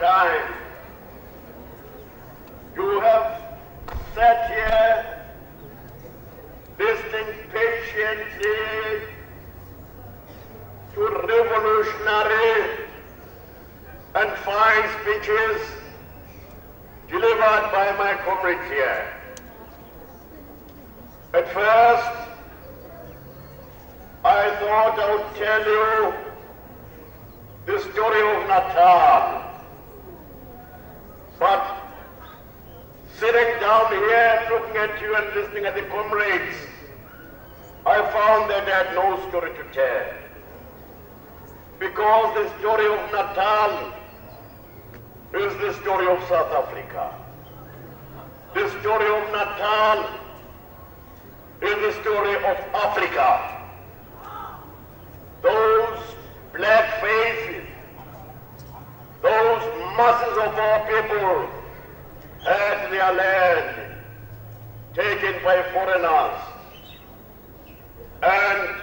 time. You have sat here listening patiently to revolutionary and fine speeches delivered by my comrades here. At first, I thought I would tell you the story of Natal. But sitting down here, looking at you and listening at the comrades, I found that I had no story to tell. Because the story of Natal is the story of South Africa. The story of Natal is the story of Africa. Those black faces, those masses of our people had their land taken by foreigners. And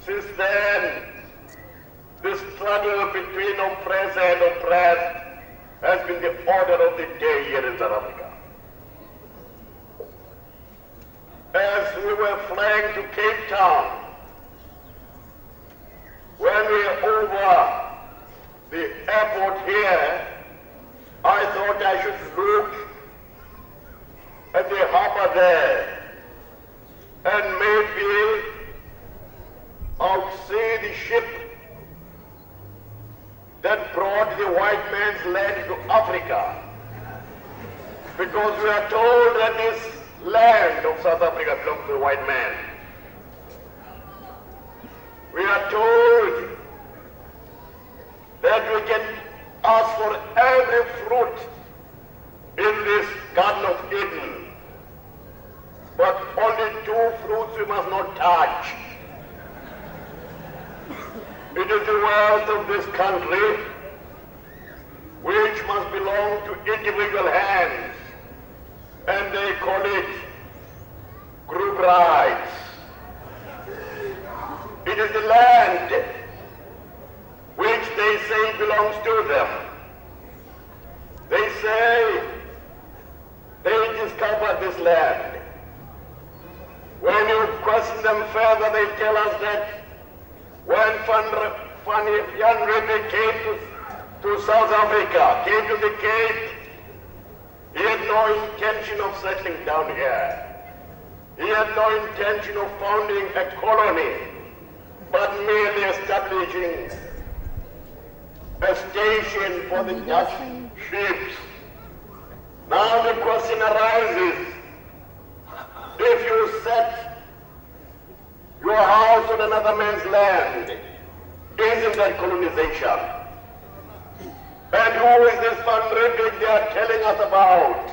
since then, the struggle between oppressor and oppressed has been the order of the day here in South Africa. As we were flying to Cape Town, when we were over the airport here, I thought I should look at the harbor there and maybe I'll see the ship that brought the white man's land to Africa. Because we are told that this land of South Africa belongs to the white man. We are told that we can ask for every fruit in this Garden of Eden, but only two fruits we must not touch. It is the wealth of this country which must belong to individual hands, and they call it group rights. It is the land which they say belongs to them. They say they discovered this land. When you question them further, they tell us that when Van Riebeeck came to South Africa, came to the Cape, he had no intention of settling down here. He had no intention of founding a colony, but merely establishing a station for the Dutch ships. Now the question arises, if you set your house on another man's land, isn't that colonization? And who is this Van Riebeeck they are telling us about?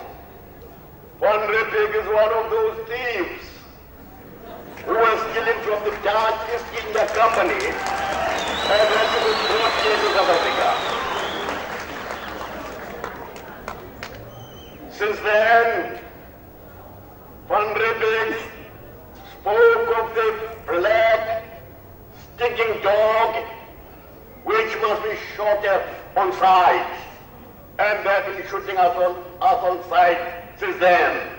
Van Riebeeck is one of those thieves who was stealing from the Dutch East India Company and then he was brought here to South Africa. Since then, Van Riebeeck spoke of the black stinking dog which must be shot at on sight, and they have been shooting us on sight since then.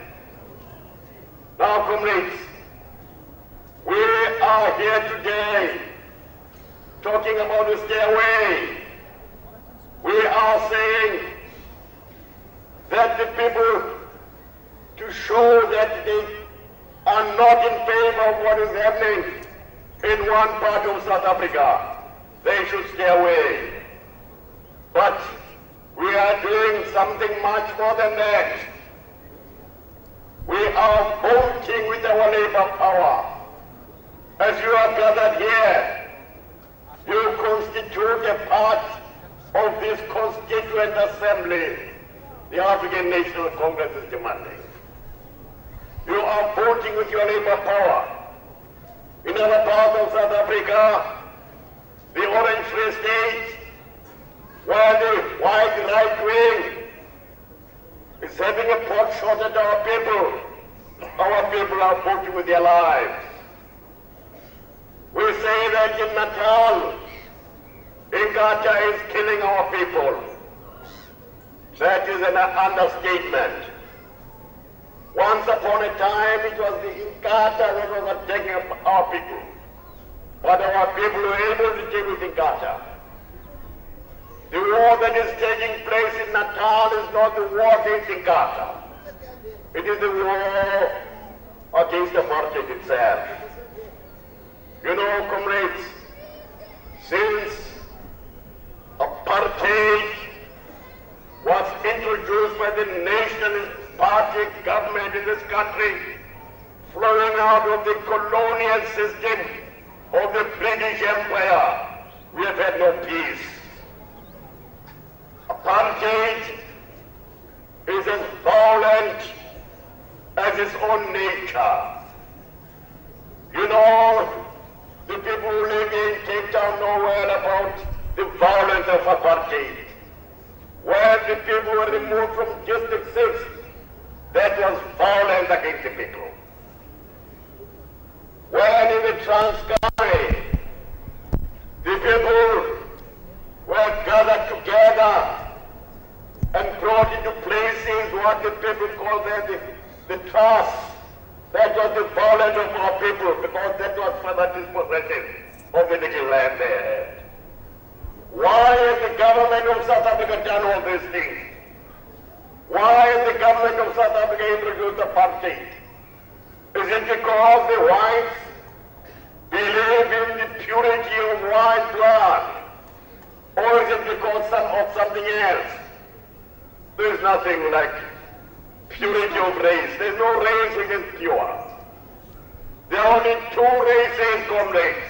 Now, comrades, we are here today talking about the stairway. We are saying that the people, to show that they are not in favor of what is happening in one part of South Africa, they should stay away. But we are doing something much more than that. We are voting with our labor power. As you are gathered here, you constitute a part of this constituent assembly the African National Congress is demanding. You are voting with your labor power. In other parts of South Africa, the Orange Free State, while the white right wing is having a pot shot at our people are voting with their lives. We say that in Natal, Inkatha is killing our people. That is an understatement. Once upon a time, it was the Inkatha that was attacking our people. But our people were able to deal with Inkatha. The war that is taking place in Natal is not the war against Inkatha. It is the war against apartheid itself. You know, comrades, since apartheid was introduced by the Nationalist Party government in this country, flowing out of the colonial system of the British Empire, we have had no peace. Apartheid is as violent as its own nature. You know, the people who live in Cape Town know well about the violence of apartheid. When the people were removed from District 6, that was violence against the people. When in the Transkei, the people were gathered together and brought into places what the people call the trust. That was the violence of our people, because that was further dispossession of the little land they had. Why has the government of South Africa done all these things? Why has the government of South Africa introduced apartheid? Is it because the whites believe in the purity of white blood? Or is it because of something else? There is nothing like purity of race. There is no race which is pure. There are only two races, comrades,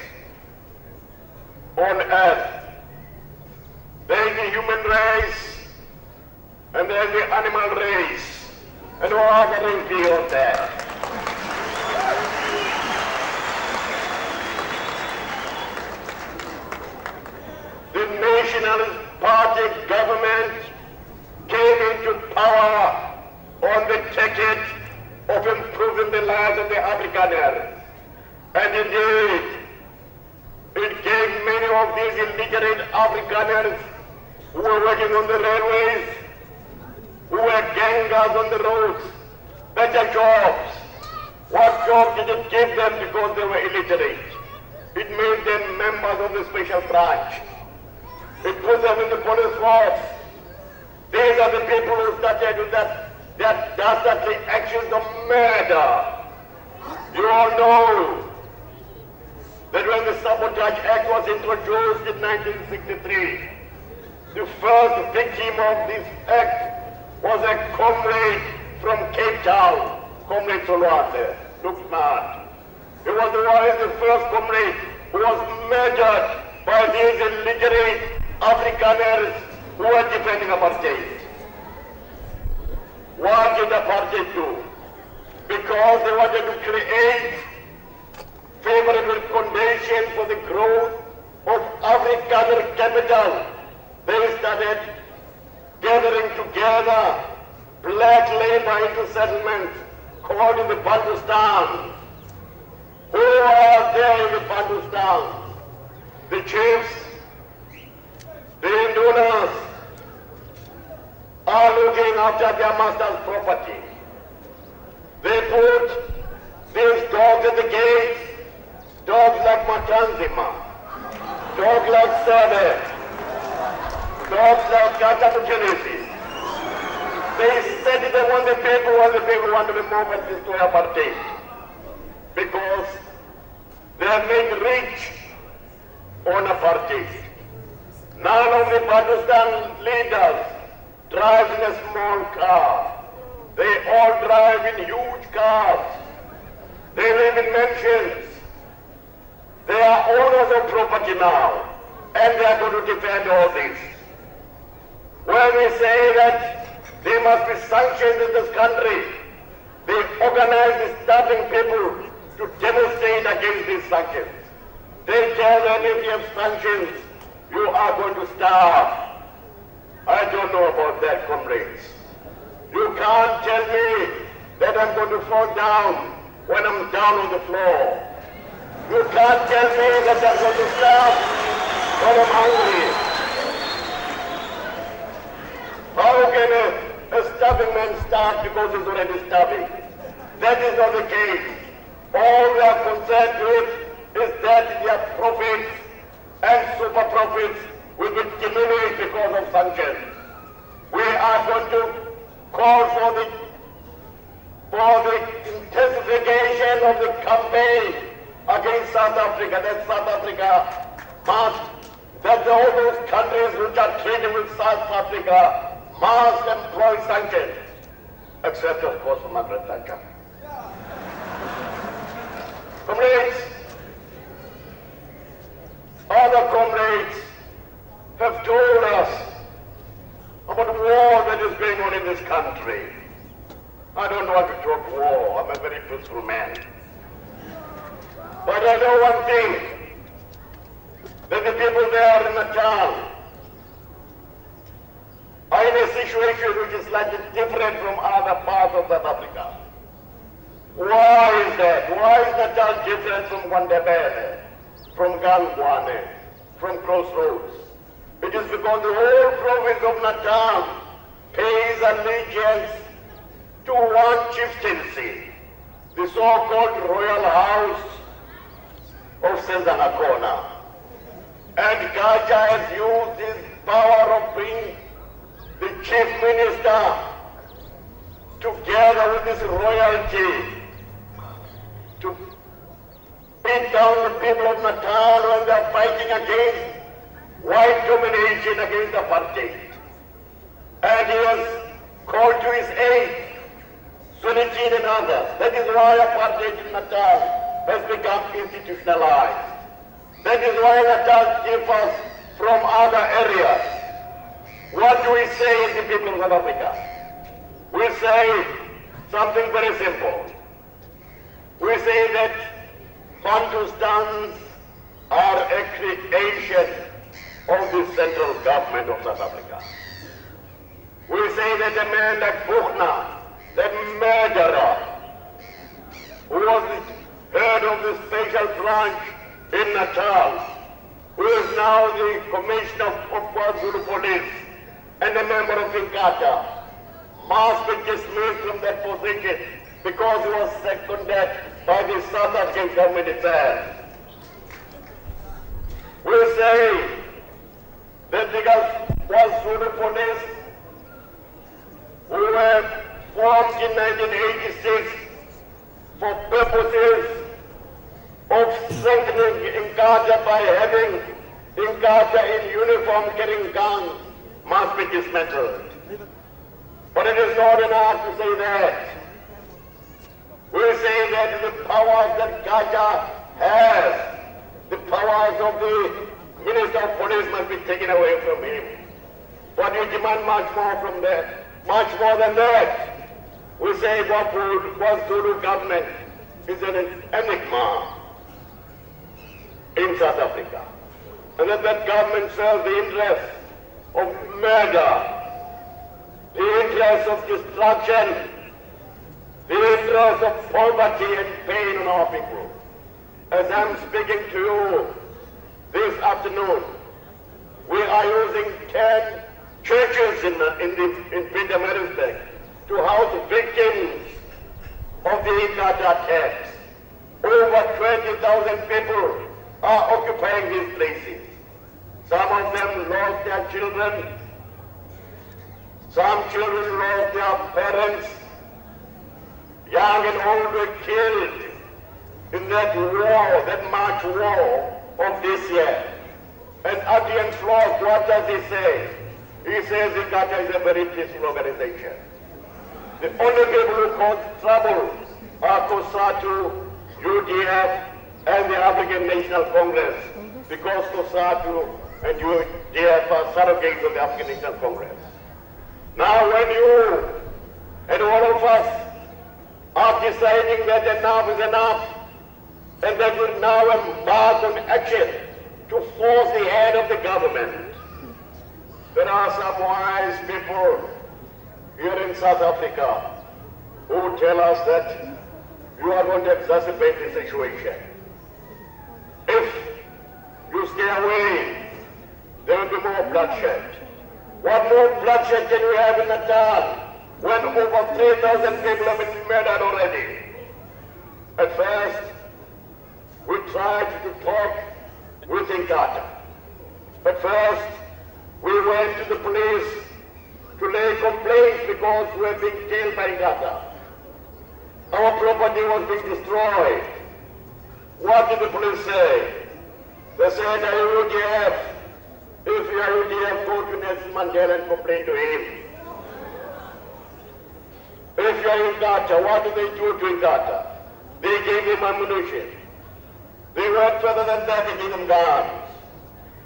on earth. There is the human race and there is the animal race. And all other race beyond that. The Nationalist Party government came into power on the ticket of improving the lives of the Afrikaners. And indeed, it gave many of these illiterate Afrikaners who were working on the railways, who were gangers on the roads, better jobs. What job did it give them because they were illiterate? It made them members of the special branch. It put them in the police force. These are the people who started with that dastardly actions of murder. You all know that when the Sabotage Act was introduced in 1963, the first victim of this act was a comrade from Cape Town, Comrade Solwase. Look smart. He was the first comrade who was murdered by these illiterate Afrikaners who were defending apartheid. What did apartheid do? Because they wanted to create favorable conditions for the growth of Afrikaner capital. They started gathering together black labor into settlements called in the Bantustan. Who are there in the Bantustan? The chiefs, the Indunas, are looking after their master's property. They put these dogs at the gates, dogs like Matanzima, dogs like Sade, dogs like Katamuchenesi. They set them on the people when the people want to remove and destroy apartheid. Because they are made rich on apartheid. None of the Pakistan leaders drive in a small car. They all drive in huge cars. They live in mansions. They are owners of property now, and they are going to defend all this. When we say that there must be sanctions in this country, they organize the starving people to demonstrate against these sanctions. They tell them if you have sanctions, you are going to starve. I don't know about that, comrades. You can't tell me that I'm going to fall down when I'm down on the floor. You can't tell me that I'm going to starve when I'm hungry. How can a starve because it's already starving. That is not the case. All we are concerned with is that their profits and super profits will be diminished because of sanctions. We are going to call for the intensification of the campaign against South Africa, that South Africa must, that all those countries which are trading with South Africa must employ sanctions, except of course Margaret Thatcher. Comrades, other comrades have told us about war that is going on in this country. I don't want to talk war. I'm a very peaceful man. But I know one thing, that the people there in Natal are in a situation which is slightly different from other parts of South Africa. Why is that? Why is Natal different from Wandebele, from Gangwane, from Crossroads? It is because the whole province of Natal pays allegiance to one chieftaincy, the so-called Royal House of Senzanakona. And Gaja has used his power of being the chief minister together with his royalty to beat down the people of Natal when they are fighting against white domination, against apartheid. And he has called to his aid Sunnitin and others. That is why apartheid in Natal has become institutionalized. That is why Natal differs from other areas. What do we say as the people of South Africa? We say something very simple. We say that Bantustans are a creation of the central government of South Africa. We say that a man like Buchner, that murderer, who was the head of the special branch in Natal, who is now the commissioner of KwaZulu Police and a member of Inkatha, must be dismissed from that position because he was seconded by the South African government itself. We say that the KwaZulu Police, who were formed in 1986 for purposes of strengthening Inkatha by having Inkatha in uniform carrying guns, must be dismantled. But it is not enough to say that. We say that the powers that Gaja has, the powers of the Minister of Police must be taken away from him. But we demand much more from that, much more than that. We say what Zulu government is an enigma in South Africa. And that government serves the interests of murder, the interests of destruction, the interests of poverty and pain on our people. As I'm speaking to you this afternoon, we are using 10 churches in Pietermaritzburg to house victims of the Inkatha attacks. Over 20,000 people are occupying these places. Some of them lost their children. Some children lost their parents. Young and old were killed in that war, that March war of this year. And Adrian Floss, what does he say? He says Inkatha is a very peaceful organization. The only people who cause trouble are COSATU, UDF, and the African National Congress, because COSATU and UDF are surrogates of the African National Congress. Now when you and all of us are deciding that enough is enough, and that we now embark on action to force the head of the government, there are some wise people here in South Africa who tell us that you are going to exacerbate the situation. If you stay away, there will be more bloodshed. What more bloodshed can we have in Natal when over 3,000 people have been murdered already. At first, we tried to talk with Inkatha. At first, we went to the police to lay complaints because we were being killed by Inkatha. Our property was being destroyed. What did the police say? They said, are you UDF? If you are UDF, go to Nelson Mandela and complain to him. If you are Inkatha, what did they do to Inkatha? They gave him ammunition. They went further than that, they gave him guns.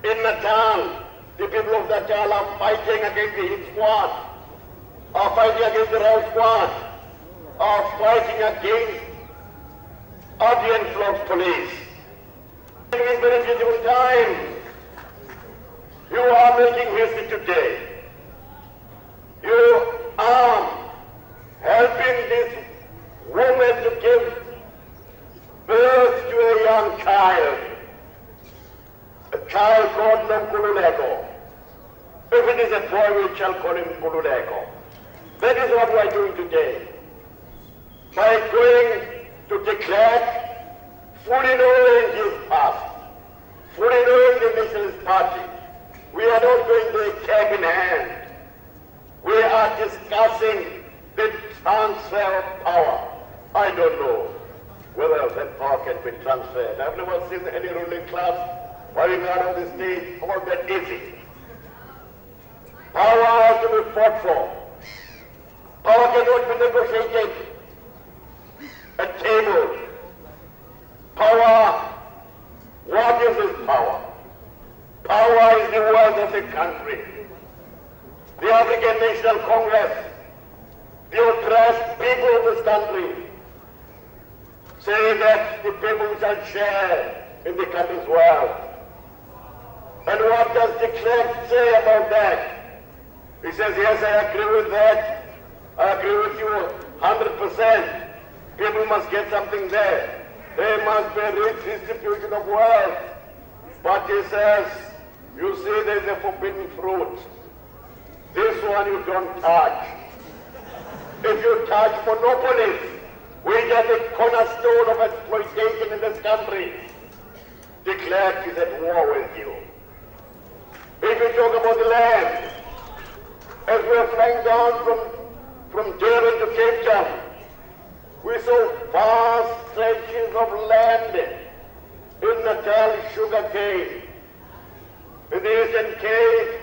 In Natal, the people of Natal are fighting against the hit squad, are fighting against the rail squad, are fighting against Audience Flock's police. In very difficult times, you are making history today. You are helping this woman to give birth to a young child, a child called Nkululeko. If it is a boy, we shall call him Nkululeko. That is what we are doing today. By going to declare, fully knowing his past, fully knowing the nationalist party, we are not going to cap in hand. We are discussing the transfer of power. I don't know whether that power can be transferred. I've never seen any ruling class fighting out of the state all that easy. Power has to be fought for. Power cannot be negotiated at table. Power, what is this power? Power is the wealth of the country. The African National Congress, the oppressed people of this country, say that the people shall share in the country's wealth. And what does de Klerk say about that? He says, yes, I agree with that. I agree with you 100%. People must get something there. There must be a redistribution of wealth. But he says, you see, there's a forbidden fruit. This one you don't touch. If you touch monopolies, we get the cornerstone of exploitation in this country. De Klerk is at war with you. If you talk about the land, as we are flying down from Durban to Cape Town, we saw vast stretches of land in Natal sugarcane. In the Eastern Cape,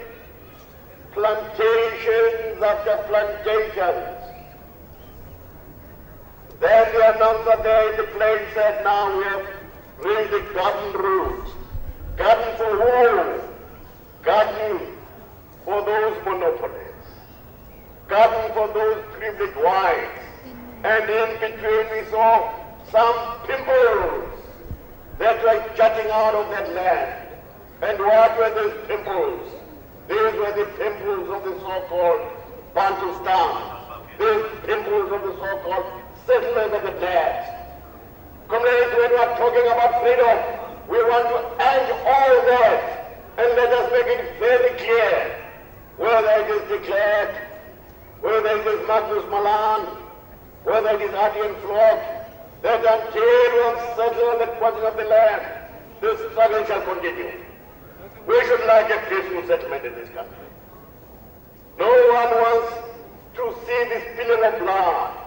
plantations after plantations. Then the announcer there in the plane said, now we have raised the garden route. Garden for who? Garden for those monopolies. Garden for those privileged whites. And in between we saw some pimples that were jutting out of that land. And what were those pimples? These were the pimples of the so-called Bantustan. These pimples of the so-called settlers of the past. Comrades, when we are talking about freedom, we want to end all that. And let us make it very clear, whether it is de Klerk, whether it is Magnus Malan, whether it is Audience Flock, that until we have settled the question of the land, this struggle shall continue. We should like a peaceful settlement in this country. No one wants to see the spilling of blood.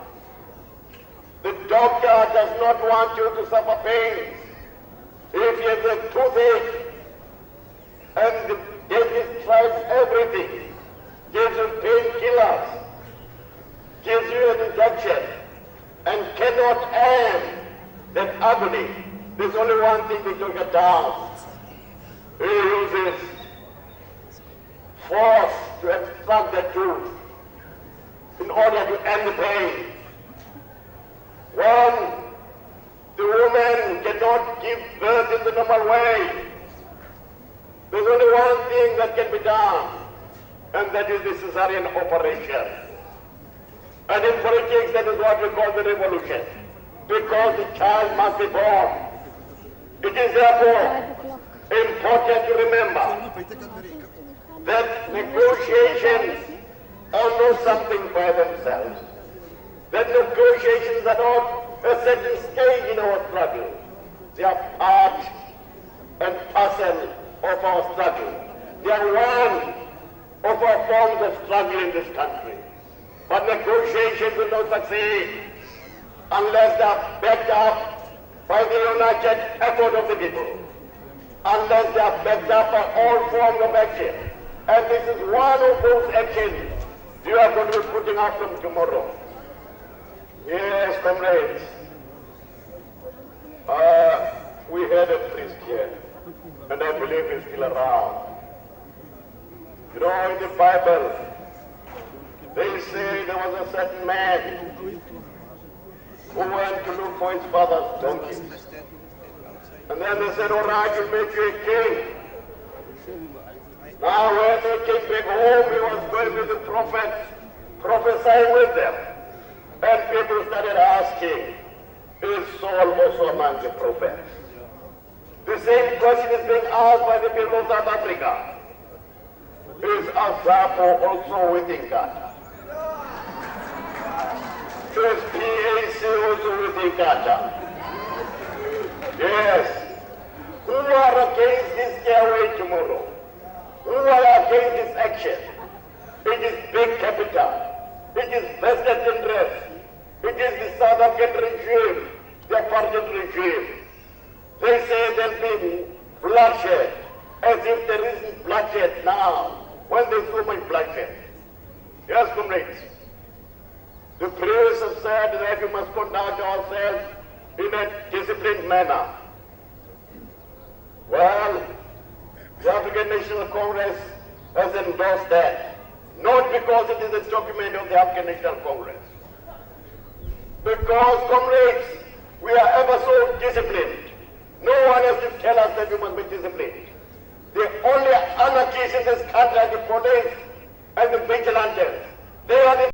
The doctor does not want you to suffer pain. If you have a toothache and the dentist tries everything, gives you painkillers, gives you an injection, and cannot end that agony, there's only one thing to get down. He uses force to extract the tooth in order to end the pain. When the woman cannot give birth in the normal way, there's only one thing that can be done, and that is the cesarean operation. And in politics, that is what we call the revolution, because the child must be born. It is therefore important to remember that negotiations are know something by themselves, that negotiations are not a certain stage in our struggle. They are part and parcel of our struggle. They are one of our forms of struggle in this country. But negotiations will not succeed unless they are backed up by the united effort of the people, unless they are backed up by all forms of action. And this is one of those actions you are going to be putting up from tomorrow. Yes, comrades, we had a priest here, and I believe he's still around. You know, in the Bible, they say there was a certain man who went to look for his father's donkey. And then they said, all right, we'll make you a king. Now when they came back home, he was going with the prophets, prophesying with them. And people started asking, is Saul also among the prophets? The same question is being asked by the people of South Africa. Is Asapo also within Ghana? Is PAC also within Ghana? Yes. Who are against this airway tomorrow? Who are against this action? It is big capital. It is vested interest. It is the South African regime, the apartheid regime. They say there'll be bloodshed, as if there isn't bloodshed now, when there's so much bloodshed. Yes, comrades. The priests have said that we must conduct ourselves in a disciplined manner. Well, the African National Congress has endorsed that, not because it is a document of the African National Congress. Because, comrades, we are ever so disciplined. No one has to tell us that we must be disciplined. The only anarchists in this country are the police and the vigilantes. They are the